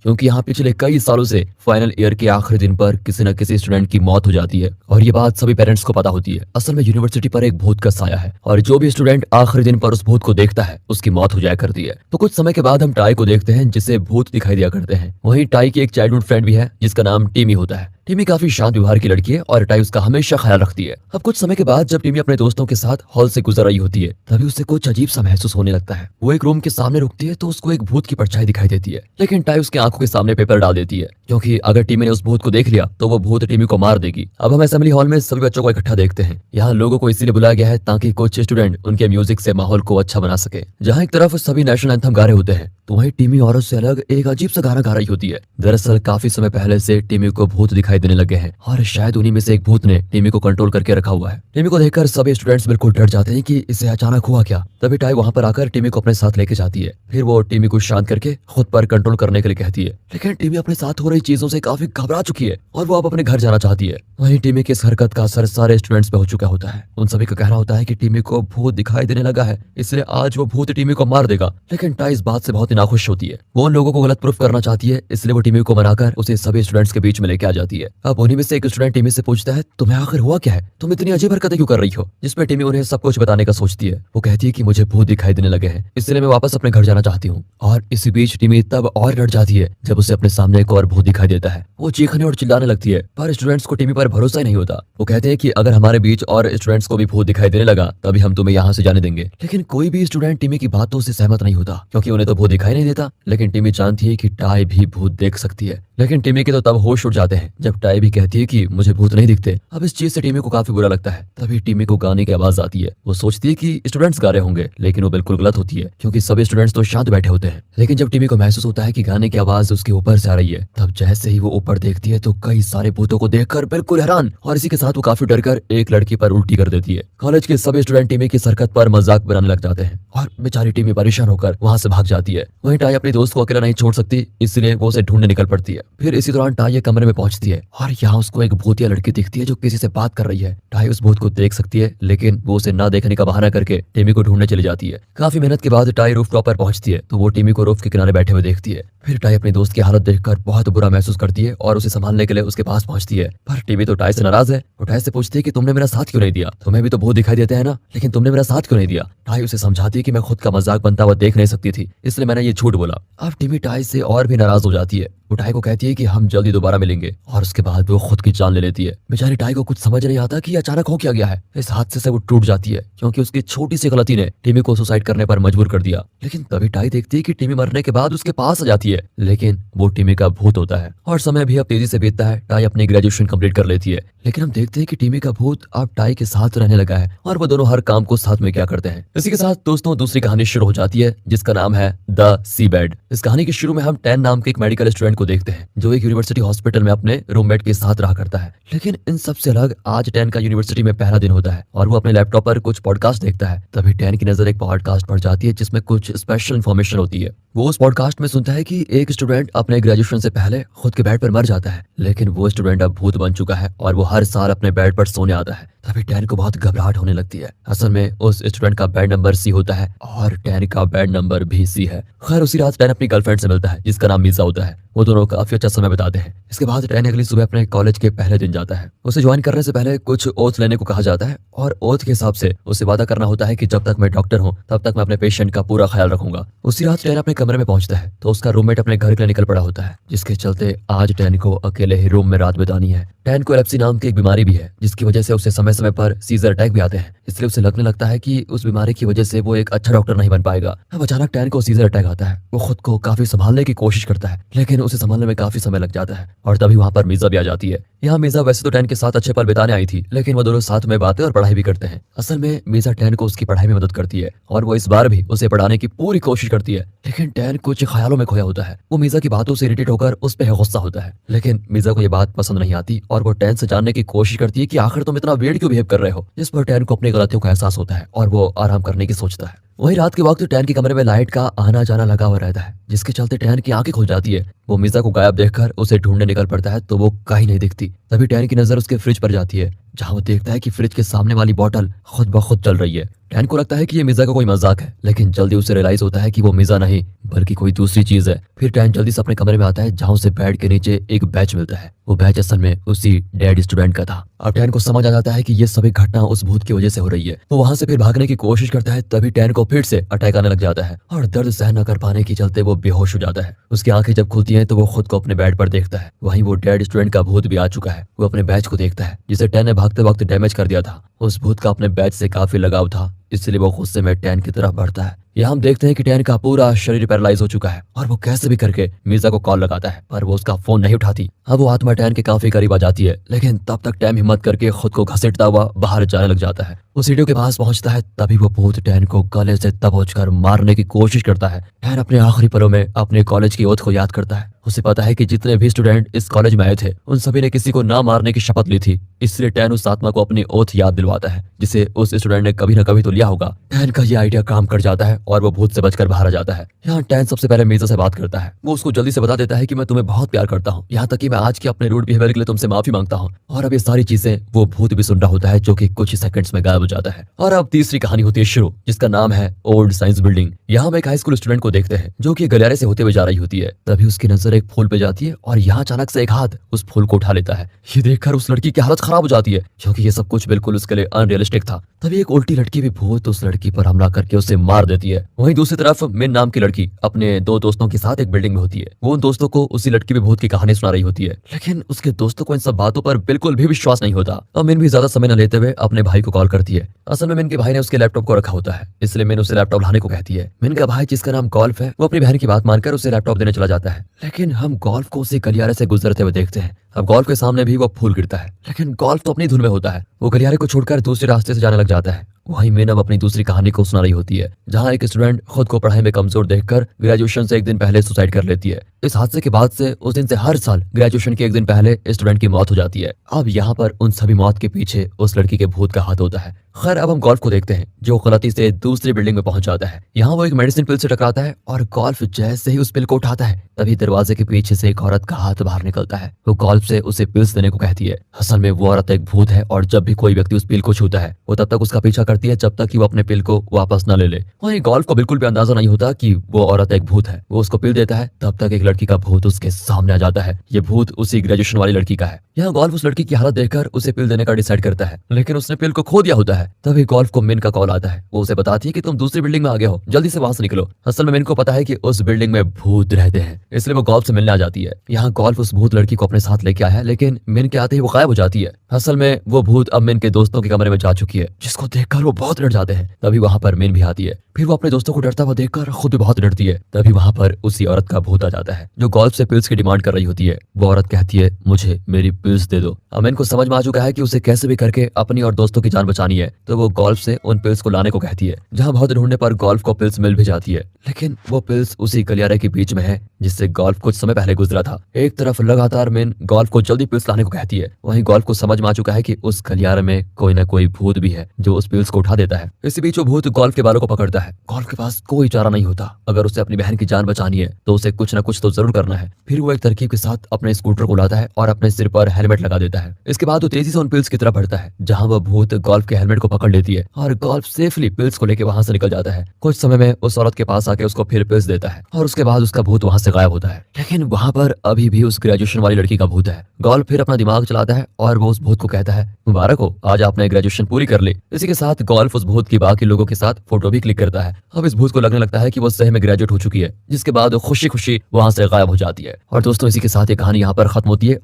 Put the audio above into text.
क्योंकि यहाँ पिछले कई सालों से फाइनल ईयर के आखिरी दिन पर किसी न किसी स्टूडेंट की मौत हो जाती है और ये बात सभी पेरेंट्स को पता होती है। असल में यूनिवर्सिटी पर एक भूत का साया है और जो भी स्टूडेंट आखिरी दिन पर उस भूत को देखता है उसकी मौत हो जाया करती है। तो कुछ समय के बाद हम टाई को देखते हैं जिसे भूत दिखाई दिया करते हैं। वहीं टाई की एक चाइल्डहुड फ्रेंड भी है जिसका नाम टीमी होता है। टीमी काफी शांत व्यवहार की लड़की है और टाई उसका हमेशा ख्याल रखती है। अब कुछ समय के बाद जब टीमी अपने दोस्तों के साथ हॉल से गुजर रही होती है तभी उसे कुछ अजीब सा महसूस होने लगता है। वो एक रूम के सामने रुकती है तो उसको एक भूत की परछाई दिखाई देती है, लेकिन टाई उसकी आंखों के सामने पेपर डाल देती है क्योंकि अगर टीमी ने उस भूत को देख लिया तो वो भूत टीमी को मार देगी। अब हम असेंबली हॉल में सभी बच्चों को इकट्ठा देखते हैं। यहाँ लोगों को इसीलिए बुलाया गया है ताकि कुछ स्टूडेंट उनके म्यूजिक से माहौल को अच्छा बना सके। जहाँ एक तरफ सभी नेशनल एंथम गा रहे होते हैं तो वहीं टीमी औरों से अलग एक अजीब सा गाना गा रही होती है। दरअसल काफी समय पहले से टीमी को भूत दिखाई देने लगे हैं और शायद उन्हीं में से एक भूत ने टीमी को कंट्रोल करके रखा हुआ है। टीमी को देखकर सभी स्टूडेंट्स बिल्कुल डर जाते हैं कि इसे अचानक हुआ क्या। तभी टाई वहां पर आकर टीमी को अपने साथ लेके जाती है। फिर वो टीमी को शांत करके खुद पर कंट्रोल करने के लिए कहती है, लेकिन टीमी अपने साथ हो रही चीजों से काफी घबरा चुकी है और वो अब अपने घर जाना चाहती है। वहीं टीमी की इस हरकत का असर सारे स्टूडेंट्स पे हो चुका होता है। उन सभी का कहना होता है कि टीमी को भूत दिखाई देने लगा है, इसलिए आज वो भूत टीमी को मार देगा। लेकिन टाई इस बात से बहुत ही नाखुश होती है। वो उन लोगों को गलत प्रूफ करना चाहती है, इसलिए वो टीमी को मनाकर उसे सभी स्टूडेंट्स के बीच में लेके आ जाती है। अब उन्हीं में से एक स्टूडेंट टीमी से पूछता है, तुम्हें आखिर हुआ क्या है, तुम इतनी अजीब हरकतें क्यों कर रही हो। जिसपे टीमी उन्हें सब कुछ बताने का सोचती है। वो कहती है कि मुझे भूत दिखाई देने लगे हैं, इसलिए मैं वापस अपने घर जाना चाहती हूँ। और इसी बीच टीमी तब और डर जाती है जब उसे अपने सामने एक और भूत दिखाई देता है। वो चीखने और चिल्लाने लगती है, पर स्टूडेंट्स को टीमी पर भरोसा ही नहीं होता। वो कहते हैं कि अगर हमारे बीच और स्टूडेंट्स को भी भूत दिखाई देने लगा तभी हम तुम्हें यहाँ से जाने देंगे। लेकिन कोई भी स्टूडेंट टीमी की बातों से सहमत नहीं होता क्योंकि उन्हें तो भूत दिखाई नहीं देता। लेकिन टीमी जानती है कि टाई भी भूत देख सकती है। लेकिन टीमी के तो तब होश उड़ जाते हैं जब टाई भी कहती है कि मुझे भूत नहीं दिखते। अब इस चीज से टीमी को काफी बुरा लगता है। तभी टीमी को गाने की आवाज आती है। वो सोचती है कि स्टूडेंट्स गा रहे होंगे, लेकिन वो बिल्कुल गलत होती है क्योंकि सभी स्टूडेंट्स तो शांत बैठे होते हैं। लेकिन जब टीमी को महसूस होता है कि गाने की आवाज उसके ऊपर से आ रही है, तब जैसे ही वो ऊपर देखती है तो कई सारे भूतों को देखकर बिल्कुल हैरान और इसी के साथ वो काफी डरकर एक लड़की पर उल्टी कर देती है। कॉलेज के सभी स्टूडेंट टीमी की हरकत पर मजाक बनाने लग जाते हैं और बेचारी टीमी परेशान होकर वहां से भाग जाती है। वहीं टाई अपने दोस्त को अकेला नहीं छोड़ सकती, इसलिए वो उसे ढूंढने निकल पड़ती है। फिर इसी दौरान टाई एक कमरे में पहुंचती है और यहाँ उसको एक भूतिया लड़की दिखती है जो किसी से बात कर रही है। टाई उस भूत को देख सकती है, लेकिन वो उसे ना देखने का बहाना करके टीमी को ढूंढने चली जाती है। काफी मेहनत के बाद टाई रूफ टॉप पर पहुंचती है तो वो टीमी को रूफ के किनारे बैठे हुए देखती है। फिर टाई अपने दोस्त की हालत देखकर बहुत बुरा महसूस करती है और उसे संभालने के लिए उसके पास पहुंचती है। पर टीमी तो टाई से नाराज है। वो टाई से पूछती है कि तुमने मेरा साथ क्यों नहीं दिया, तुम्हें भी तो भूत दिखाई देते हैं ना, लेकिन तुमने मेरा साथ क्यों नहीं दिया। टाई उसे समझाती है कि मैं खुद का मजाक बनता हुआ देख नहीं सकती थी, इसलिए मैंने ये झूठ बोला। अब टीमी टाई से और भी नाराज हो जाती है। वो टाई को कहती है कि हम जल्दी दोबारा मिलेंगे और उसके बाद वो खुद की जान ले लेती है। बेचारी टाई को कुछ समझ नहीं आता कि अचानक हो क्या गया है। इस हादसे से वो टूट जाती है क्योंकि उसकी छोटी सी गलती ने टीमी को सुसाइड करने पर मजबूर कर दिया। लेकिन तभी टाई देखती है कि टीमी मरने के बाद उसके पास आ जाती है, लेकिन वो टीमी का भूत होता है। और समय भी अब तेजी से बीतता है। टाई अपनी ग्रेजुएशन कंप्लीट कर लेती है, लेकिन हम देखते हैं कि टीमी का भूत अब टाई के साथ रहने लगा है और वो दोनों हर काम को साथ में क्या करते हैं। इसी के साथ दोस्तों दूसरी कहानी शुरू हो जाती है जिसका नाम है द सी बेड। इस कहानी के शुरू में हम टैन नाम के एक मेडिकल स्टूडेंट को देखते हैं जो एक यूनिवर्सिटी हॉस्पिटल में अपने रूममेट के साथ रहा करता है। लेकिन इन सबसे अलग आज टैन का यूनिवर्सिटी में पहला दिन होता है और वो अपने लैपटॉप पर कुछ पॉडकास्ट देखता है। तभी टैन की नजर एक पॉडकास्ट पर जाती है जिसमें कुछ स्पेशल इन्फॉर्मेशन होती है। वो उस पॉडकास्ट में सुनता है कि एक स्टूडेंट अपने ग्रेजुएशन से पहले खुद के बेड पर मर जाता है, लेकिन वो स्टूडेंट अब भूत बन चुका है और वो हर साल अपने बेड पर सोने आता है। तभी टैन को बहुत घबराहट होने लगती है। असल में उस स्टूडेंट का बेड नंबर सी होता है और टैन का बेड नंबर भी सी है। खैर उसी रात टैन अपनी गर्लफ्रेंड से मिलता है जिसका नाम मीजा होता है। वो दोनों काफी अच्छा समय बिताते हैं। इसके बाद टैन अगली सुबह अपने कॉलेज के पहले दिन जाता है। उसे ज्वाइन करने से पहले कुछ ओथ लेने को कहा जाता है और ओथ के हिसाब से उसे वादा करना होता है कि जब तक मैं डॉक्टर हूँ तब तक मैं अपने पेशेंट का पूरा ख्याल रखूंगा। उसी रात टैन अपने कमरे में पहुंचता है तो उसका रूममेट अपने घर के लिए निकल पड़ा होता है, जिसके चलते आज टैन को अकेले ही रूम में रात बितानी है। टैन को एपिलेप्सी नाम की एक बीमारी भी है जिसकी वजह से उसे समय समय पर सीजर अटैक भी आते हैं, इसलिए उसे लगने लगता है कि उस बीमारी की वजह से वो एक अच्छा डॉक्टर नहीं बन पाएगा। अब अचानक टैन को सीजर अटैक आता है। वो खुद को काफी संभालने की कोशिश करता है, लेकिन उसे संभालने में काफी समय लग जाता है और तभी वहाँ पर मीजा भी आ जाती है। यहाँ मीजा वैसे तो टैन के साथ अच्छे पल बिताने आई थी, लेकिन वो दोनों साथ में बातें और पढ़ाई भी करते हैं। असल में मीजा टैन को उसकी पढ़ाई में मदद करती है और वो इस बार भी उसे पढ़ाने की पूरी कोशिश करती है, लेकिन टैन कुछ ख्यालों में खोया होता है। वो मीजा की बातों से इरिटेट होकर उस पर गुस्सा होता है, लेकिन मीजा को ये बात पसंद नहीं आती और वो टैन से जानने की कोशिश करती है कि आखिर तुम इतना वेट क्यों बिहेव कर रहे हो। जिस पर टैन को अपनी गलतियों का एहसास होता है और वो आराम करने की सोचता है। वहीं रात के वक्त टैन के कमरे में लाइट का आना जाना लगा हुआ रहता है, जिसके चलते टैन की आंखें खुल जाती है। वो मीजा को गायब देखकर उसे ढूंढने निकल पड़ता है तो वो कहीं नहीं दिखती। तभी टैन की नजर उसके फ्रिज पर जाती है, जहाँ वो देखता है कि फ्रिज के सामने वाली बोतल खुद ब खुद चल रही है। टैन को लगता है कि ये मिर्जा का कोई मजाक है, लेकिन जल्दी उसे रियलाइज होता है कि वो मिर्जा नहीं बल्कि कोई दूसरी चीज है। फिर टैन जल्दी से अपने कमरे में आता है जहाँ उसे बेड के नीचे एक बैच मिलता है। वो बैच असल में उसी डेड स्टूडेंट का था। अब टैन को समझ आ जाता है कि ये सभी घटना उस भूत की वजह से हो रही है। वो वहां से फिर भागने की कोशिश करता है, तभी टैन को फिर से अटैक आने लग जाता है और दर्द सहन न कर पाने के चलते वो बेहोश हो जाता है। उसकी आंखें जब खुलती हैं तो वो खुद को अपने बेड पर देखता है। वहीं वो डेड स्टूडेंट का भूत भी आ चुका है। वो अपने बैच को देखता है जिसे टैन ने भागते वक्त डैमेज कर दिया था। उस भूत का अपने बैच से काफी लगाव था, इसलिए वो गुस्से में टैन की तरफ बढ़ता है। यहाँ हम देखते हैं कि टैन का पूरा शरीर पैरालाइज हो चुका है और वो कैसे भी करके मिर्जा को कॉल लगाता है, पर वो उसका फोन नहीं उठाती। अब वो आत्मा टैन के काफी करीब आ जाती है, लेकिन तब तक टैन हिम्मत करके खुद को घसीटता हुआ बाहर जाने लग जाता है। वो सीढ़ियों के पास पहुंचता है, तभी वो भूत टैन को गले से दबोचकर मारने की कोशिश करता है। टैन अपने आखिरी पलों में अपने कॉलेज की ओथ को याद करता है। उसे पता है कि जितने भी स्टूडेंट इस कॉलेज में आए थे उन सभी ने किसी को ना मारने की शपथ ली थी, इसलिए टैन उस आत्मा को अपनी ओथ याद दिलवाता है जिसे उस स्टूडेंट ने कभी ना कभी तो लिया होगा। टैन का ये आइडिया काम कर जाता है और वो भूत से बचकर बाहर आ जाता है। यहाँ टैन सबसे पहले मिर्जा से बात करता है। वो उसको जल्दी से बता देता है कि मैं तुम्हें बहुत प्यार करता हूँ, यहाँ तक कि मैं आज के अपने रूड बिहेवियर के लिए तुमसे माफी मांगता हूँ। और अब ये सारी चीजें वो भूत भी सुन रहा होता है, जो कि कुछ ही सेकंड्स में गायब हो जाता है। और अब तीसरी कहानी होती है शुरू, जिसका नाम है ओल्ड साइंस बिल्डिंग। यहाँ हम एक हाई स्कूल स्टूडेंट को देखते हैं जो कि गलियारे से होते हुए जा रही होती है। तभी उसकी नजर एक फूल पे जाती है और यहाँ अचानक से एक हाथ उस फूल को उठा लेता है। ये देखकर उस लड़की की हालत खराब हो जाती है, क्योंकि ये सब कुछ बिल्कुल उसके लिए अनरियलिस्टिक था। तभी एक उल्टी लड़की भी भूत उस लड़की पर हमला करके उसे मार देती है। वहीं दूसरी तरफ मिन नाम की लड़की अपने दो दोस्तों के साथ एक बिल्डिंग में होती है। वो उन दोस्तों को उसी लड़की भी भूत की कहानी सुना रही होती है, लेकिन उसके दोस्तों को इन सब बातों पर बिल्कुल भी विश्वास नहीं होता। और मिन भी ज्यादा समय न लेते हुए अपने भाई को कॉल करती है। असल में मिन के भाई ने उसके लैपटॉप को रखा होता है, इसलिए मिन उसे लैपटॉप लाने को कहती है। मिन का भाई जिसका नाम गोल्फ है, वो अपनी बहन की बात मानकर उसे लैपटॉप देने चला जाता है, लेकिन हम गोल्फ को उसी गलियारे से गुजरते हुए देखते हैं। अब गोल्फ के सामने भी वो फूल गिरता है, लेकिन गोल्फ तो अपनी धुन में होता है। वो गलियारे को छोड़कर दूसरे रास्ते से जाने लग जाता है। वहीं मिन अब अपनी दूसरी कहानी को सुना रही होती है, जहां एक स्टूडेंट खुद को पढ़ाई में कमजोर देखकर ग्रेजुएशन से एक दिन पहले सुसाइड कर लेती है। इस हादसे के बाद से उस दिन से हर साल ग्रेजुएशन के एक दिन पहले स्टूडेंट की मौत हो जाती है। अब यहाँ पर उन सभी मौत के पीछे उस लड़की के भूत का हाथ होता है। खैर अब हम गोल्फ को देखते हैं, जो गलती से दूसरी बिल्डिंग में पहुंच जाता है। यहाँ वो एक मेडिसिन पिल से टकराता है और गोल्फ जैसे ही उस पिल को उठाता है, तभी दरवाजे के पीछे से एक औरत का हाथ बाहर निकलता है। वो गोल्फ से उसे पिल्स देने को कहती है। असल में वो औरत एक भूत है और जब भी कोई व्यक्ति उस पिल को छूता है वो तब तक उसका पीछा करती है जब तक कि वो अपने पिल को वापस न ले ले। वहीं गोल्फ को बिल्कुल भी अंदाजा नहीं होता कि वो औरत एक भूत है। वो उसको पिल देता है, तब तक एक लड़की का भूत उसके सामने आ जाता है। ये भूत उसी ग्रेजुएशन वाली लड़की का है। यहाँ गोल्फ उस लड़की की हालत देखकर उसे पिल देने का डिसाइड करता है, लेकिन उसने पिल को खो दिया होता है। तभी गोल्फ को मिन का कॉल आता है। वो उसे बताती है कि तुम दूसरी बिल्डिंग में आ गए हो, जल्दी से वहां से निकलो। असल में मिन को पता है कि उस बिल्डिंग में भूत रहते हैं, इसलिए वो गोल्फ से मिलने आ जाती है। यहाँ गोल्फ उस भूत लड़की को अपने साथ लेके आया है, लेकिन मिन के आते ही वो गायब हो जाती है। असल में वो भूत अब मिन के दोस्तों के कमरे में जा चुकी है, जिसको देखकर वो बहुत डर जाते हैं। तभी वहां पर मिन भी आती है। फिर वो अपने दोस्तों को डरता हुआ देखकर खुद भी बहुत डरती है। तभी वहां पर उसी औरत का भूत आ जाता है, जो गोल्फ से पिल्स की डिमांड कर रही होती है। वो औरत कहती है, मुझे मेरी पिल्स दे दो। अब मिन को समझ में आ चुका है कि उसे कैसे भी करके अपनी और दोस्तों की जान बचानी है, तो वो गोल्फ से उन पिल्स को लाने को कहती है। जहाँ बहुत ढूंढने पर गोल्फ को पिल्स मिल भी जाती है, लेकिन वो पिल्स उसी गलियारे के बीच में है जिससे गोल्फ कुछ समय पहले गुजरा था। एक तरफ लगातार मिन गोल्फ को जल्दी पिल्स लाने को कहती है, वहीं गोल्फ को समझ में आ चुका है कि उस गलियारे में कोई ना कोई भूत भी है जो उस पिल्स को उठा देता है। इसी बीच वो भूत गोल्फ के बालों को पकड़ता है। गोल्फ के पास कोई चारा नहीं होता, अगर उसे अपनी बहन की जान बचानी है तो उसे कुछ ना कुछ तो जरूर करना है। फिर वो एक तरकीब के साथ अपने स्कूटर को लाता है और अपने सिर पर हेलमेट लगा देता है। इसके बाद वो तेजी से उन पिल्स की तरफ बढ़ता है, जहाँ वह भूत गोल्फ के हेलमेट को पकड़ लेती है और गोल्फ सेफली पिल्स को लेकर वहां से निकल जाता है। कुछ समय में उस औरत के पास आके उसको फिर पिल्स देता है और उसके बाद उसका भूत वहां से गायब होता है। लेकिन वहां पर अभी भी उस ग्रेजुएशन वाली लड़की का भूत है। गोल्फ फिर अपना दिमाग चलाता है और वो उस भूत को कहता है, मुबारक हो, आज आपने ग्रेजुएशन पूरी कर ली। इसी के साथ गोल्फ उस भूत की बाकी लोगों के साथ फोटो भी क्लिक करता है। अब इस भूत को लगने लगता है कि वो सही में ग्रेजुएट हो चुकी है, जिसके बाद खुशी खुशी वहां से गायब हो जाती है। और दोस्तों इसी के साथ ये कहानी यहाँ पर खत्म होती है।